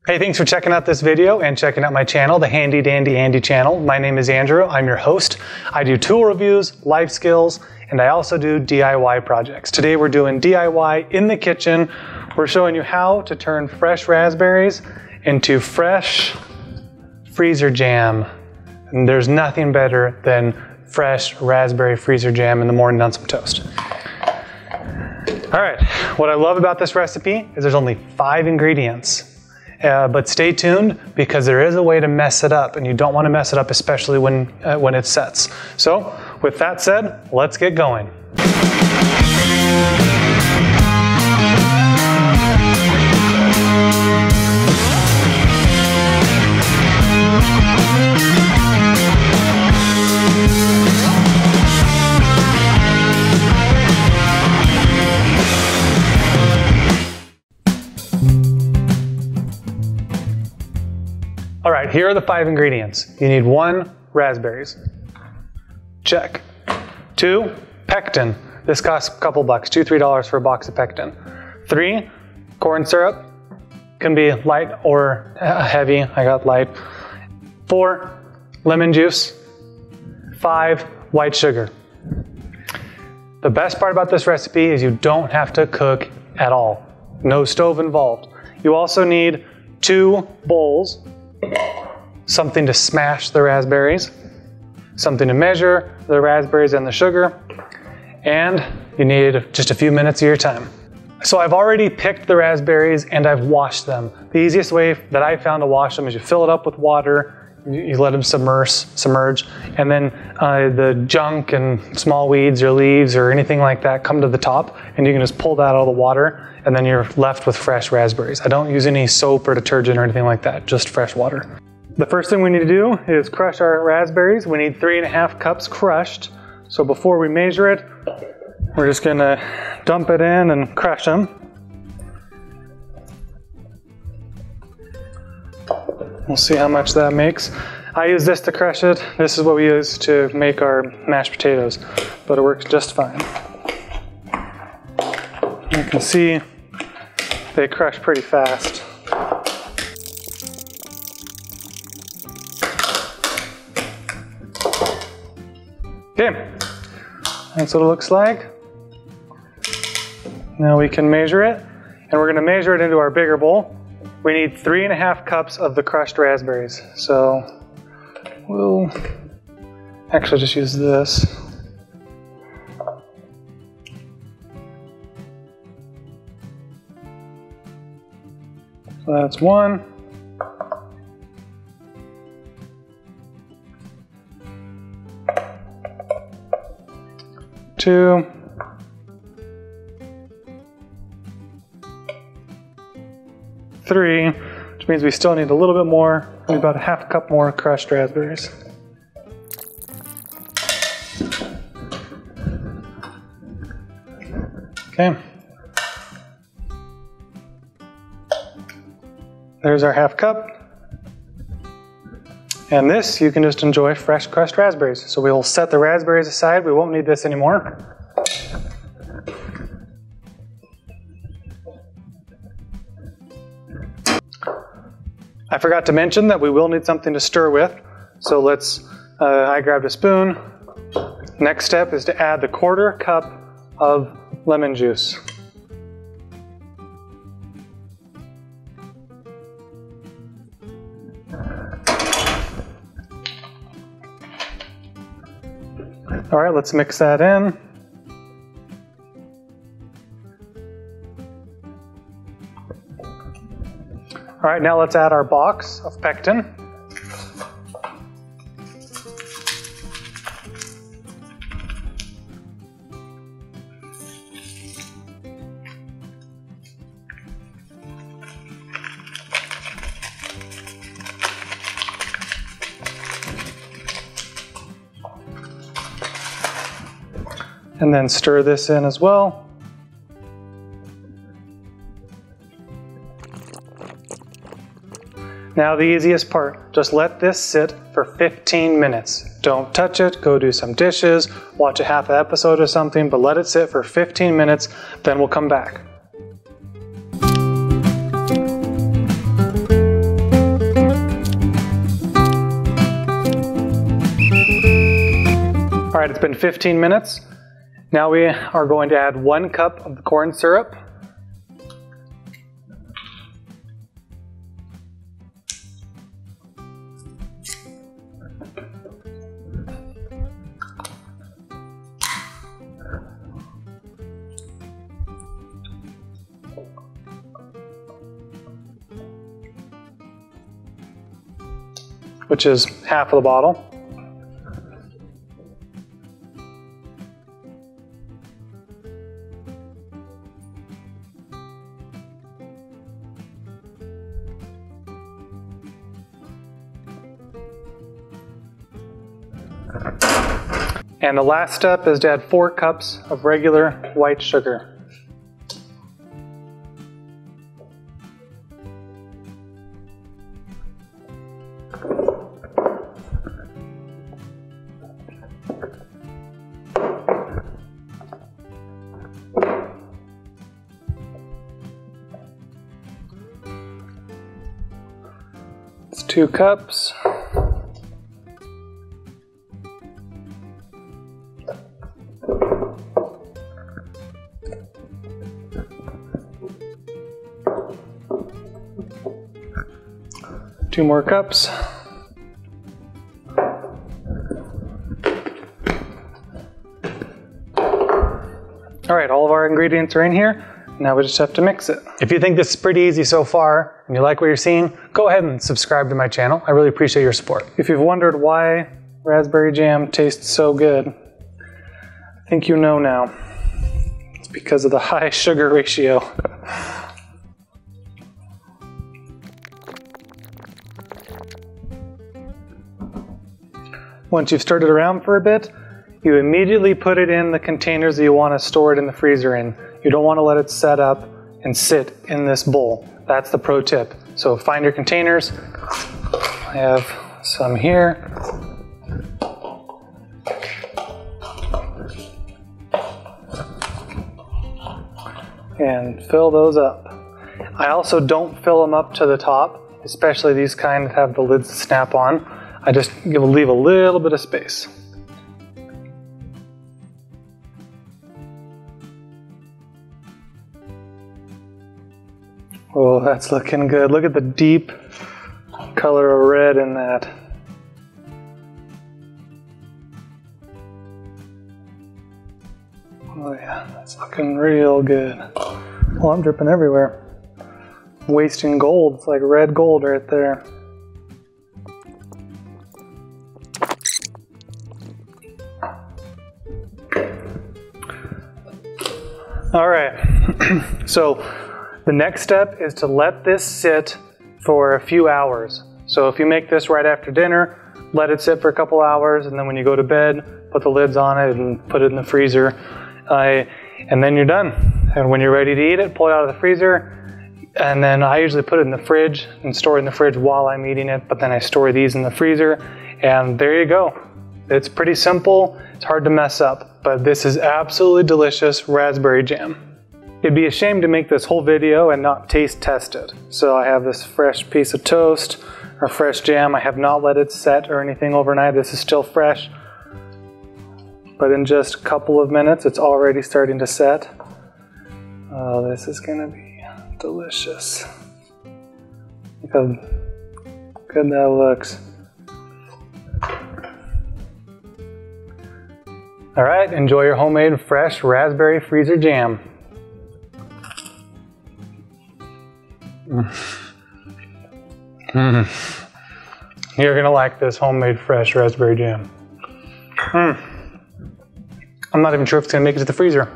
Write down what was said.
Hey, thanks for checking out this video and checking out my channel, the Handy Dandy Andy channel. My name is Andrew, I'm your host. I do tool reviews, life skills, and I also do DIY projects. Today we're doing DIY in the kitchen. We're showing you how to turn fresh raspberries into fresh freezer jam. And there's nothing better than fresh raspberry freezer jam in the morning on some toast. All right, what I love about this recipe is there's only 5 ingredients. But stay tuned because there is a way to mess it up, and you don't want to mess it up, especially when it sets. So with that said, let's get going. All right, here are the 5 ingredients. You need 1, raspberries. Check. 2, pectin. This costs a couple bucks, $2, $3 for a box of pectin. 3, corn syrup. Can be light or heavy, I got light. 4, lemon juice. 5, white sugar. The best part about this recipe is you don't have to cook at all. No stove involved. You also need 2 bowls. Something to smash the raspberries, something to measure the raspberries and the sugar, and you need just a few minutes of your time. So I've already picked the raspberries and I've washed them. The easiest way that I found to wash them is you fill it up with water, you let them submerge, and then the junk and small weeds or leaves or anything like that come to the top, and you can just pull that out of the water, and then you're left with fresh raspberries. I don't use any soap or detergent or anything like that, just fresh water. The first thing we need to do is crush our raspberries. We need 3½ cups crushed. So before we measure it, we're just gonna dump it in and crush them. We'll see how much that makes. I use this to crush it. This is what we use to make our mashed potatoes, but it works just fine. You can see they crush pretty fast. Okay, that's what it looks like. Now we can measure it, and we're gonna measure it into our bigger bowl. We need 3½ cups of the crushed raspberries. So we'll actually just use this. So that's 1. 2. 3, which means we still need a little bit more, maybe about ½ cup more crushed raspberries. Okay. There's our ½ cup. And this, you can just enjoy fresh crushed raspberries. So we'll set the raspberries aside. We won't need this anymore. I forgot to mention that we will need something to stir with. So I grabbed a spoon. Next step is to add the 1/4 cup of lemon juice. All right, let's mix that in. All right, now let's add our box of pectin. And then stir this in as well. Now the easiest part, just let this sit for 15 minutes. Don't touch it, go do some dishes, watch a half episode or something, but let it sit for 15 minutes, then we'll come back. right, it's been 15 minutes. Now we are going to add 1 cup of the corn syrup. Which is half of the bottle. And the last step is to add 4 cups of regular white sugar. It's 2 cups. Two more cups. All right, all of our ingredients are in here. Now we just have to mix it. If you think this is pretty easy so far and you like what you're seeing, go ahead and subscribe to my channel. I really appreciate your support. If you've wondered why raspberry jam tastes so good, I think you know now. It's because of the high sugar ratio. Once you've stirred it around for a bit, you immediately put it in the containers that you want to store it in the freezer in. You don't want to let it set up and sit in this bowl. That's the pro tip. So find your containers. I have some here. And fill those up. I also don't fill them up to the top, especially these kind that have the lids that snap on. I just leave a little bit of space. Oh, that's looking good. Look at the deep color of red in that. Oh yeah, that's looking real good. Oh, I'm dripping everywhere. I'm wasting gold. It's like red gold right there. All right, so the next step is to let this sit for a few hours. So if you make this right after dinner, let it sit for a couple hours, and then when you go to bed, put the lids on it and put it in the freezer, and then you're done. And when you're ready to eat it, pull it out of the freezer, and then I usually put it in the fridge and store it in the fridge while I'm eating it, but then I store these in the freezer, and there you go. It's pretty simple, it's hard to mess up, but this is absolutely delicious raspberry jam. It'd be a shame to make this whole video and not taste test it. So I have this fresh piece of toast, or fresh jam. I have not let it set or anything overnight. This is still fresh. But in just a couple of minutes, it's already starting to set. Oh, this is gonna be delicious. Look how good that looks. All right, enjoy your homemade fresh raspberry freezer jam. You're gonna like this homemade fresh raspberry jam. I'm not even sure if it's gonna make it to the freezer.